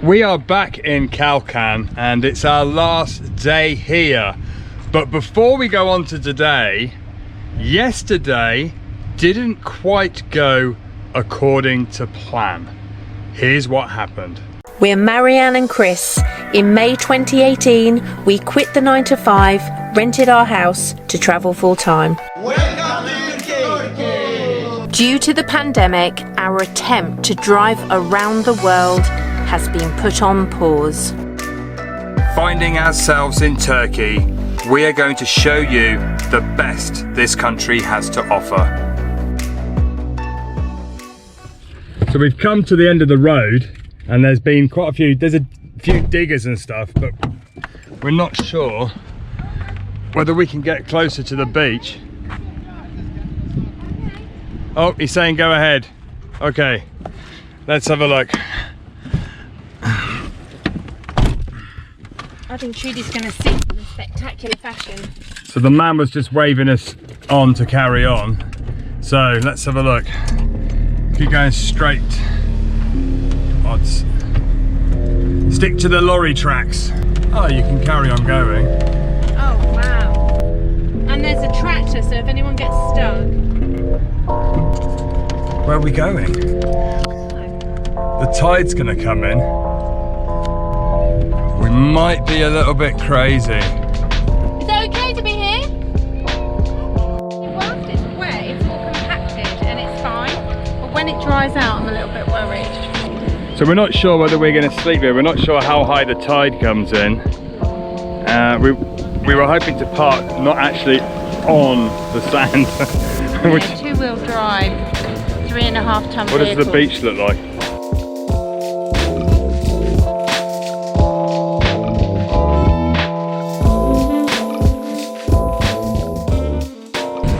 We are back in Khalkhin and it's our last day here. But before we go on to today, yesterday didn't quite go according to plan. Here's what happened. We're Marianne and Chris. In May 2018, we quit the 9 to 5, rented our house to travel full time. Due to the pandemic, our attempt to drive around the world has been put on pause. Finding ourselves in Turkey, we are going to show you the best this country has to offer. So we've come to the end of the road and there's been quite a few, there's a few diggers and stuff, but we're not sure whether we can get closer to the beach. Oh, he's saying go ahead. Okay, let's have a look. I think Trudy's going to sink in a spectacular fashion. So the man was just waving us on to carry on. So let's have a look. Keep going straight. Odds. Stick to the lorry tracks. Oh, you can carry on going. Oh, wow. And there's a tractor, so if anyone gets stuck. Where are we going? The tide's gonna come in. We might be a little bit crazy. Is it okay to be here? Whilst it's wet, it's all compacted and it's fine. But when it dries out, I'm a little bit worried. So we're not sure whether we're gonna sleep here. We're not sure how high the tide comes in. We were hoping to park not actually on the sand. Yeah, two-wheel drive, 3.5 ton What does the vehicle. beach look like?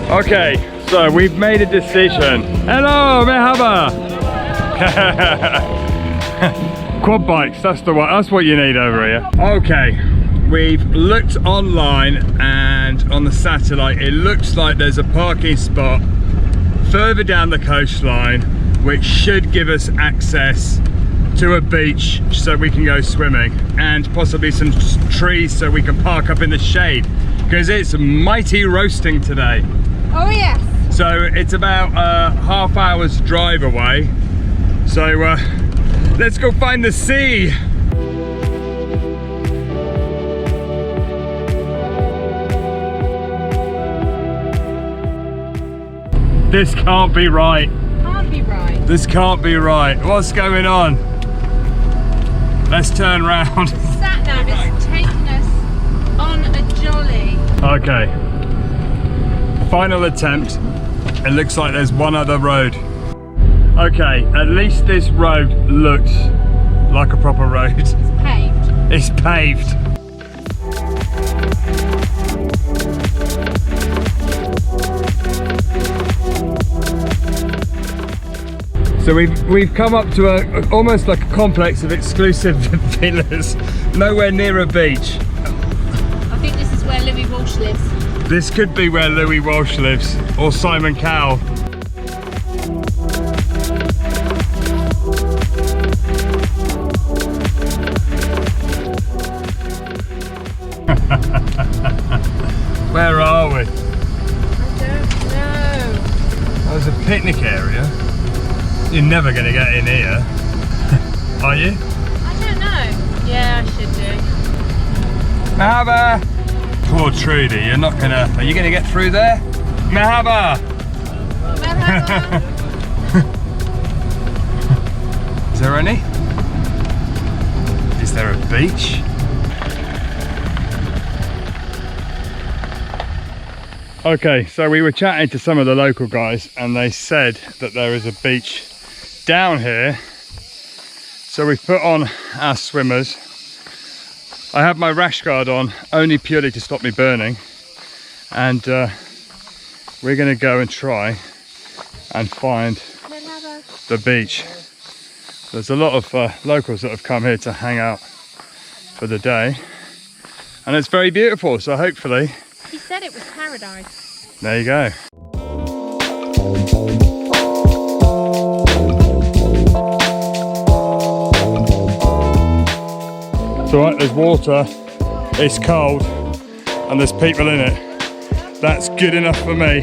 Okay, so we've made a decision. Hello, merhaba. Quad bikes, that's the one. That's what you need over here. Okay, we've looked online and on the satellite, it looks like there's a parking spot further down the coastline, which should give us access to a beach so we can go swimming and possibly some trees so we can park up in the shade because it's mighty roasting today. Oh yes. So it's about half hour's drive away. So let's go find the sea. This can't be right. Can't be right. This can't be right. What's going on? Let's turn round. Sat nav is taking us on a jolly. Okay. Final attempt. It looks like there's one other road. Okay, at least this road looks like a proper road. It's paved. It's paved. So we've come up to almost like a complex of exclusive villas, nowhere near a beach. I think this is where Louis Walsh lives. This could be where Louis Walsh lives, or Simon Cowell. Where are we? I don't know. There's a picnic area. You're never going to get in here, are you? I don't know. Yeah, I should do. Merhaba. Poor Trudy, you're not gonna. Are you gonna get through there? Merhaba. Merhaba. Is there any? Is there a beach? Okay, so we were chatting to some of the local guys and they said that there is a beach down here. So we've put on our swimmers. I have my rash guard on only purely to stop me burning, and we're going to go and try and find the beach. There's a lot of locals that have come here to hang out for the day and it's very beautiful, so hopefully. He said it was paradise. There you go. It's alright, there's water, it's cold, and there's people in it. That's good enough for me.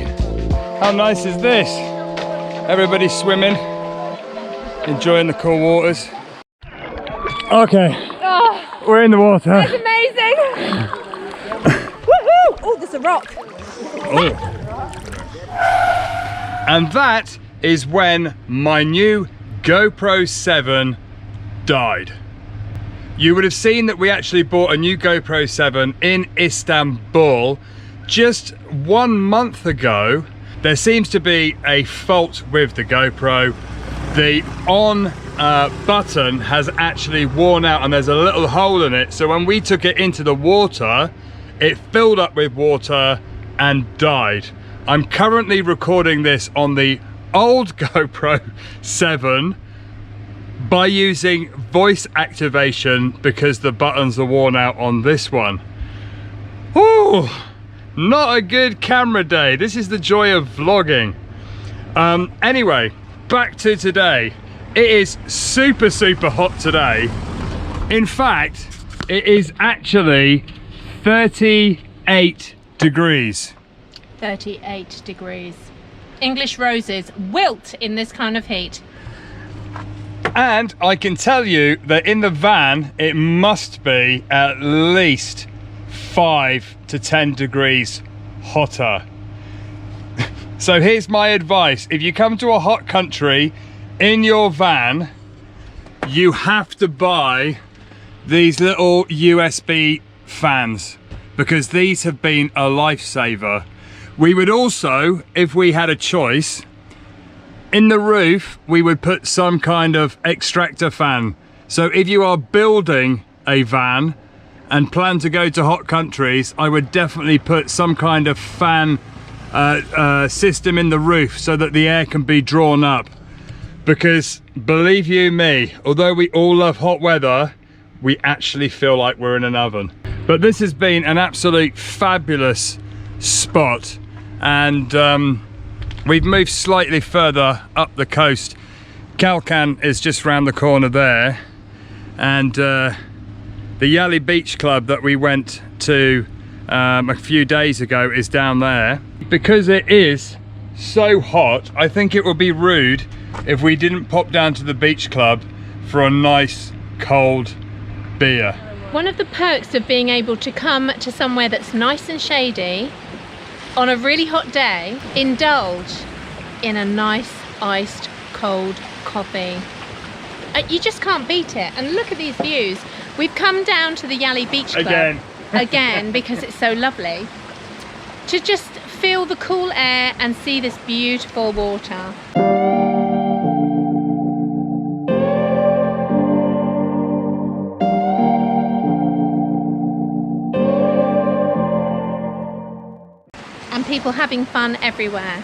How nice is this? Everybody's swimming, enjoying the cool waters. Okay, we're in the water. That's amazing! Woohoo! Oh, there's a rock. Oh. And that is when my new GoPro 7 died. You would have seen that we actually bought a new GoPro 7 in Istanbul just 1 month ago. There seems to be a fault with the GoPro. The on button has actually worn out and there's a little hole in it. So when we took it into the water, it filled up with water and died. I'm currently recording this on the old GoPro 7 by using voice activation because the buttons are worn out on this one. Ooh, not a good camera day. This is the joy of vlogging. Anyway, back to today. It is super hot today. In fact, it is actually 38 degrees. 38 degrees. English roses wilt in this kind of heat. And I can tell you that in the van, it must be at least 5 to 10 degrees hotter. So here's my advice. If you come to a hot country in your van, you have to buy these little USB fans because these have been a lifesaver. We would also, if we had a choice, in the roof, we would put some kind of extractor fan. So if you are building a van and plan to go to hot countries, I would definitely put some kind of fan system in the roof so that the air can be drawn up. Because believe you me, although we all love hot weather, we actually feel like we're in an oven. But this has been an absolute fabulous spot, and we've moved slightly further up the coast. Kalkan is just round the corner there, and the Yali Beach Club that we went to a few days ago is down there. Because it is so hot, I think it would be rude if we didn't pop down to the beach club for a nice cold beer. One of the perks of being able to come to somewhere that's nice and shady on a really hot day, indulge in a nice iced cold coffee. You just can't beat it. And look at these views. We've come down to the Yali Beach Club again because it's so lovely, to just feel the cool air and see this beautiful water. And people having fun everywhere.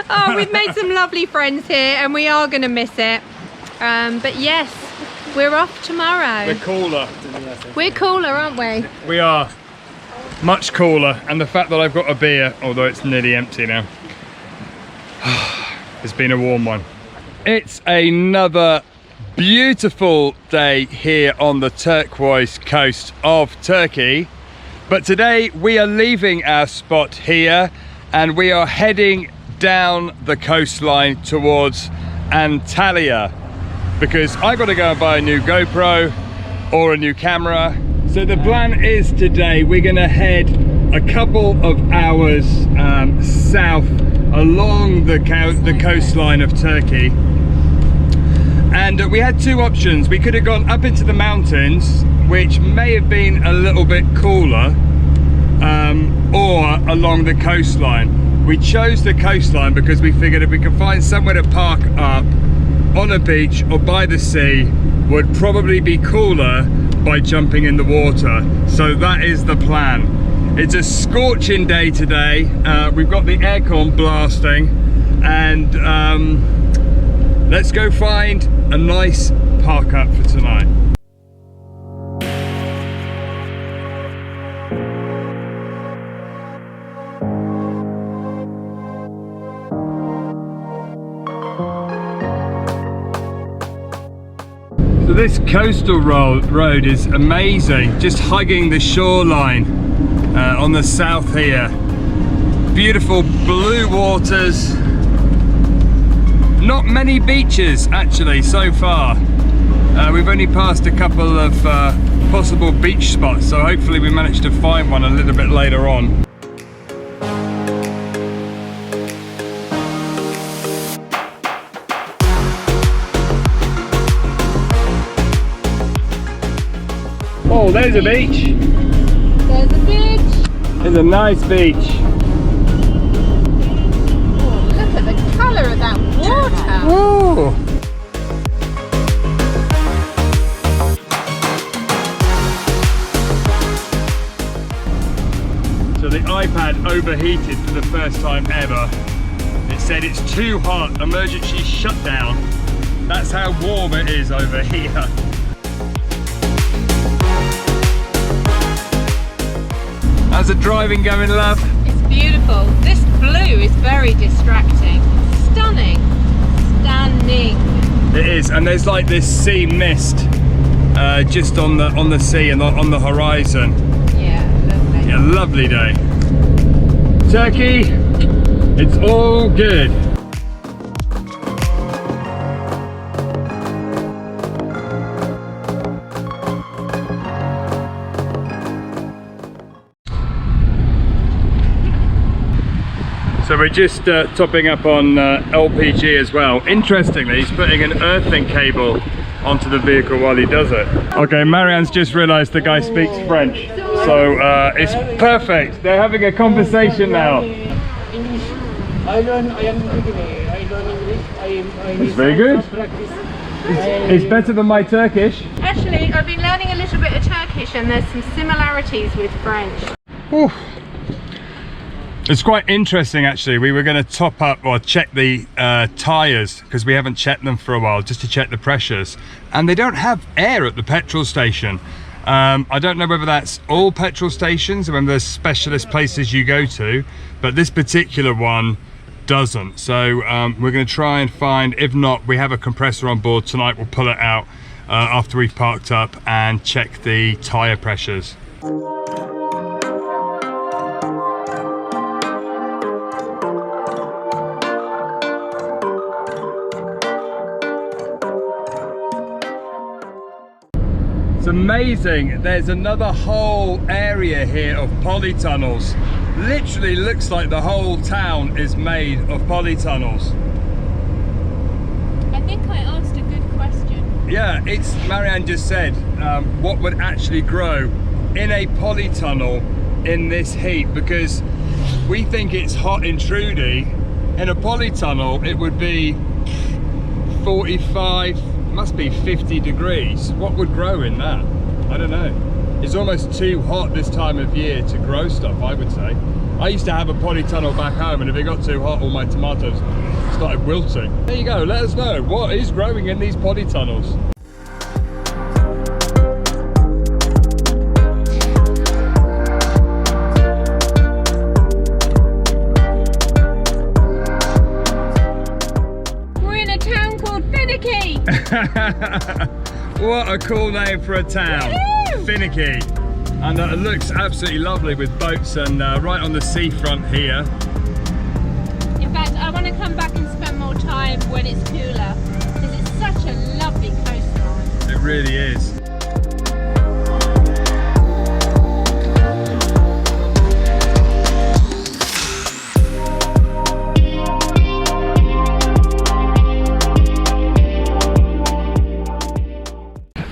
Oh, we've made some lovely friends here and we are going to miss it. But yes, we're off tomorrow. We're cooler. We're cooler, aren't we? We are much cooler, and the fact that I've got a beer, although it's nearly empty now, it's been a warm one. It's another beautiful day here on the turquoise coast of Turkey, but today we are leaving our spot here and we are heading down the coastline towards Antalya, because I got to go and buy a new GoPro or a new camera. So the plan is today we're going to head a couple of hours south along the coastline of Turkey. And we had two options. We could have gone up into the mountains, which may have been a little bit cooler, or along the coastline. We chose the coastline because we figured if we could find somewhere to park up on a beach or by the sea, would probably be cooler by jumping in the water. So that is the plan. It's a scorching day today. We've got the aircon blasting, and let's go find a nice park up for tonight. So this coastal road is amazing, just hugging the shoreline on the south here. Beautiful blue waters. Not many beaches actually so far. We've only passed a couple of possible beach spots, so hopefully we manage to find one a little bit later on. Oh, there's a beach. There's a beach. There's a nice beach. Oh, look at the colour of that water. Whoa. So the iPad overheated for the first time ever. It said it's too hot, emergency shutdown. That's how warm it is over here. How's the driving going, love? It's beautiful. This blue is very distracting. Stunning. Stunning. It is, and there's like this sea mist just on the sea and on the horizon. Yeah, lovely. Yeah, lovely day. Turkey, it's all good. So we're just topping up on LPG as well. Interestingly, he's putting an earthing cable onto the vehicle while he does it. Okay, Marianne's just realised the guy speaks French. So it's perfect. They're having a conversation now. I am beginning. I learn English. It's very good. It's better than my Turkish. Actually, I've been learning a little bit of Turkish and there's some similarities with French. Whew. It's quite interesting actually. We were going to top up or check the tyres because we haven't checked them for a while, just to check the pressures, and they don't have air at the petrol station. I don't know whether that's all petrol stations or whether there's specialist places you go to, but this particular one doesn't. So we're going to try and find, if not, we have a compressor on board tonight. We'll pull it out after we've parked up and check the tyre pressures. It's amazing. There's another whole area here of polytunnels. Literally looks like the whole town is made of polytunnels. I think I asked a good question. Yeah, it's, Marianne just said, what would actually grow in a polytunnel in this heat, because we think it's hot in Trudy. In a polytunnel it would be 45, must be 50 degrees. What would grow in that? I don't know. It's almost too hot this time of year to grow stuff, I would say. I used to have a polytunnel back home, and if it got too hot, all my tomatoes started wilting. There you go, let us know what is growing in these polytunnels. What a cool name for a town. Finicky. And it looks absolutely lovely with boats and right on the seafront here. In fact, I want to come back and spend more time when it's cooler, because it's such a lovely coastline. It really is.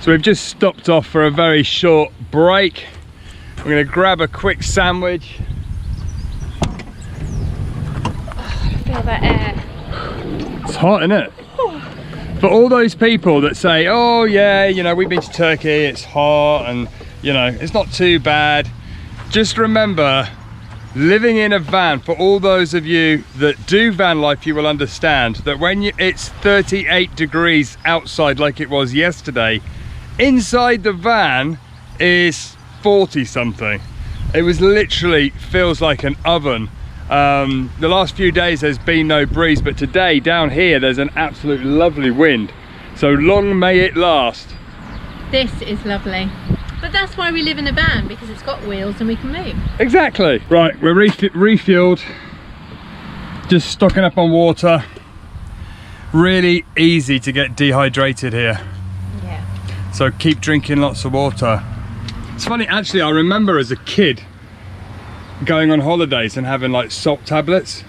So we've just stopped off for a very short break. We're going to grab a quick sandwich. Feel that air. It's hot, isn't it? For all those people that say, oh yeah, you know, we've been to Turkey, it's hot and, you know, it's not too bad. Just remember, living in a van, for all those of you that do van life, you will understand that when it's 38 degrees outside like it was yesterday, inside the van is 40 something. It was literally feels like an oven. The last few days there's been no breeze, but today down here there's an absolute lovely wind. So long may it last. This is lovely. But that's why we live in a van, because it's got wheels and we can move. Exactly. Right, we're refueled. Just stocking up on water. Really easy to get dehydrated here. Yeah. So keep drinking lots of water. It's funny, actually, I remember as a kid going on holidays and having like salt tablets.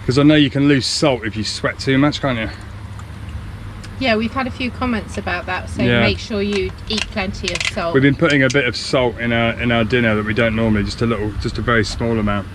Because I know you can lose salt if you sweat too much, can't you? Yeah, we've had a few comments about that, so make sure you eat plenty of salt. We've been putting a bit of salt in our dinner that we don't normally, just a very small amount.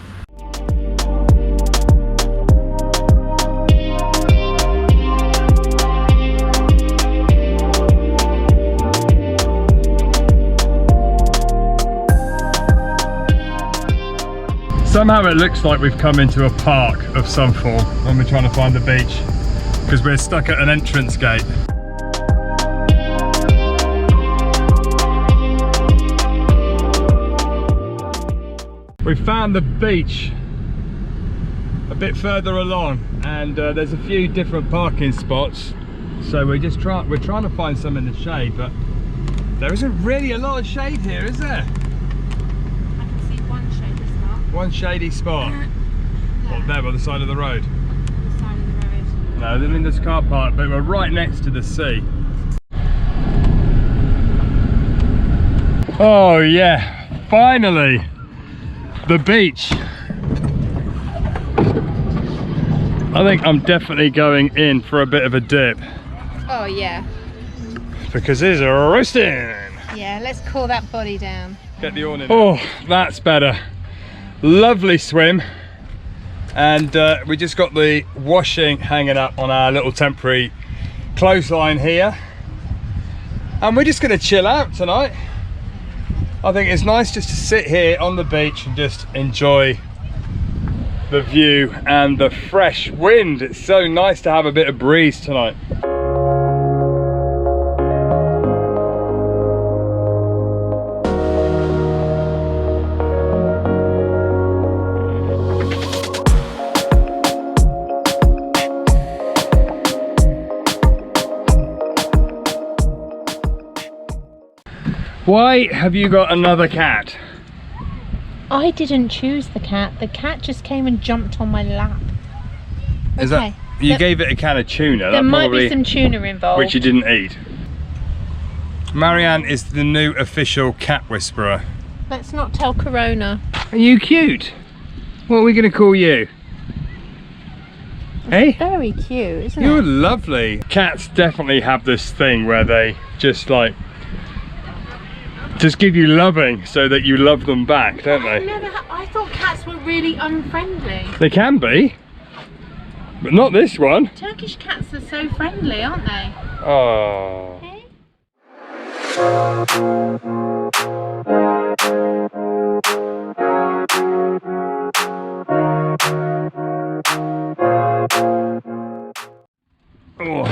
Somehow it looks like we've come into a park of some form when we're trying to find the beach, because we're stuck at an entrance gate. We found the beach a bit further along, and there's a few different parking spots, so we're trying to find some in the shade, but there isn't really a lot of shade here, is there? I can see one shady spot. One shady spot. What, there by the side of the road? The side of the road. No, I mean this car park, but we're right next to the sea. Oh yeah, finally! The beach. I think I'm definitely going in for a bit of a dip. Oh yeah. Because it's roasting. Yeah, let's cool that body down. Get the awning. Oh, that's better. Lovely swim. And we just got the washing hanging up on our little temporary clothesline here. And we're just gonna chill out tonight. I think it's nice just to sit here on the beach and just enjoy the view and the fresh wind. It's so nice to have a bit of breeze tonight. Why have you got another cat? I didn't choose the cat. The cat just came and jumped on my lap. Is that you gave it a can of tuna? There might be some tuna involved, which you didn't eat. Marianne is the new official cat whisperer. Let's not tell Corona. Are you cute? What are we going to call you? Hey? Very cute, isn't You're it? lovely. Cats definitely have this thing where they just like give you loving so that you love them back, don't they? I thought cats were really unfriendly. They can be, but not this one. Turkish cats are so friendly, aren't they? Oh. Hey? Oh.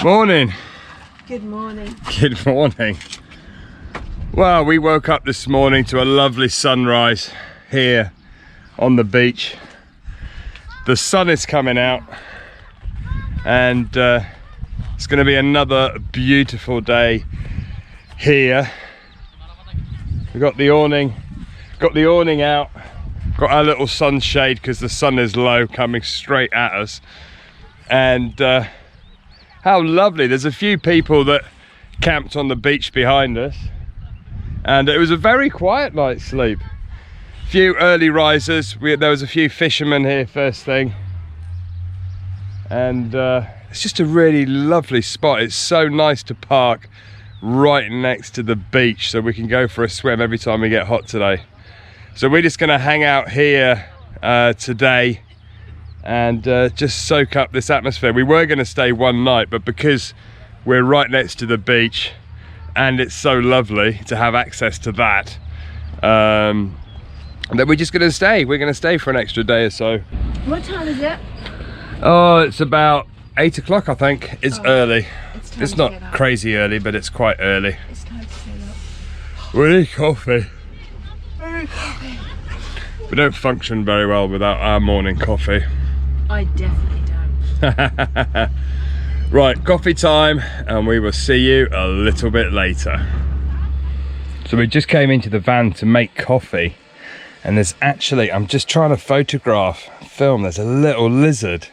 Morning. Good morning. Good morning. Well, we woke up this morning to a lovely sunrise here on the beach. The sun is coming out, and it's going to be another beautiful day here. We've got the awning out, got our little sunshade because the sun is low coming straight at us, and how lovely. There's a few people that camped on the beach behind us, and it was a very quiet night's sleep. Few early risers. There was a few fishermen here first thing, and it's just a really lovely spot. It's so nice to park right next to the beach so we can go for a swim every time we get hot today. So we're just going to hang out here today and just soak up this atmosphere. We were going to stay one night, but because we're right next to the beach and it's so lovely to have access to that, then we're just going to stay. We're going to stay for an extra day or so. What time is it? Oh, it's about 8 o'clock, I think. It's early. It's to not get up. crazy early, but it's quite early. It's time to sit up. We need coffee. We don't function very well without our morning coffee. I definitely don't. Right, coffee time, and we will see you a little bit later. So we just came into the van to make coffee, and there's actually, I'm just trying to film, there's a little lizard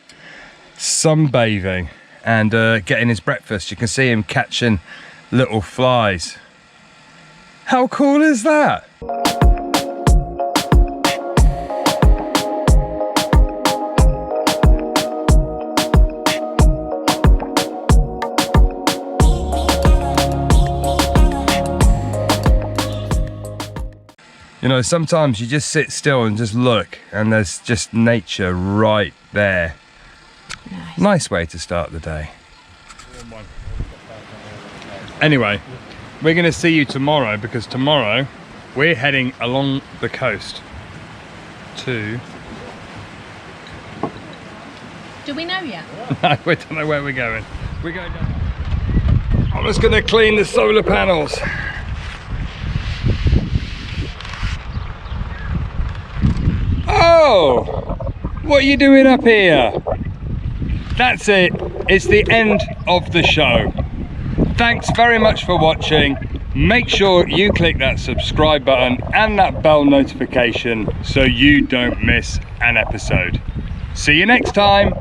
sunbathing and getting his breakfast. You can see him catching little flies. How cool is that? You know, sometimes you just sit still and just look, and there's just nature right there. Nice way to start the day. Anyway, we're going to see you tomorrow, because tomorrow we're heading along the coast to... Do we know yet? No, we don't know where we're going. We're going down. I'm just going to clean the solar panels. Oh, what are you doing up here? That's it. It's the end of the show. Thanks very much for watching. Make sure you click that subscribe button and that bell notification so you don't miss an episode. See you next time.